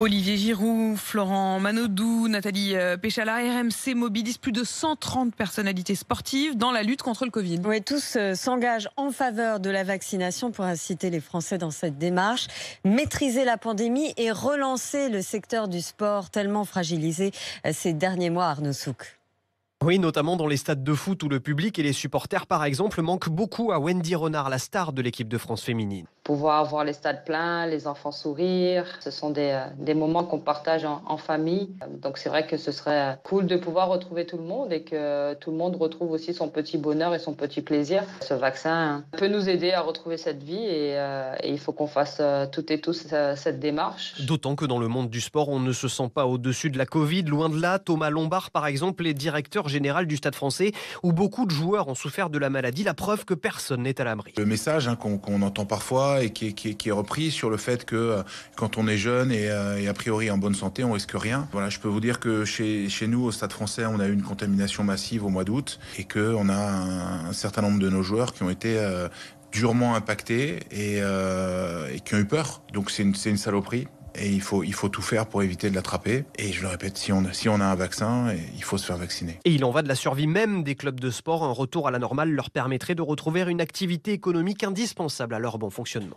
Olivier Giroud, Florent Manodou, Nathalie Péchala, RMC mobilise plus de 130 personnalités sportives dans la lutte contre le Covid. Oui, tous s'engagent en faveur de la vaccination pour inciter les Français dans cette démarche, maîtriser la pandémie et relancer le secteur du sport tellement fragilisé ces derniers mois, Arnaud Souk. Oui, notamment dans les stades de foot où le public et les supporters, par exemple, manquent beaucoup à Wendy Renard, la star de l'équipe de France féminine. Pouvoir voir les stades pleins, les enfants sourire, ce sont des moments qu'on partage en famille. Donc c'est vrai que ce serait cool de pouvoir retrouver tout le monde et que tout le monde retrouve aussi son petit bonheur et son petit plaisir. Ce vaccin peut nous aider à retrouver cette vie et il faut qu'on fasse toutes et tous cette démarche. D'autant que dans le monde du sport, on ne se sent pas au-dessus de la Covid. Loin de là, Thomas Lombard, par exemple, est directeur général du Stade français, où beaucoup de joueurs ont souffert de la maladie. La preuve que personne n'est à l'abri. Le message qu'on entend parfois et qui est repris sur le fait que quand on est jeune et a priori en bonne santé, on risque rien. Voilà, je peux vous dire que chez nous, au Stade français, on a eu une contamination massive au mois d'août et qu'on a un certain nombre de nos joueurs qui ont été durement impactés et qui ont eu peur. Donc c'est une saloperie. Et il faut tout faire pour éviter de l'attraper. Et je le répète, si on a un vaccin, il faut se faire vacciner. Et il en va de la survie même des clubs de sport. Un retour à la normale leur permettrait de retrouver une activité économique indispensable à leur bon fonctionnement.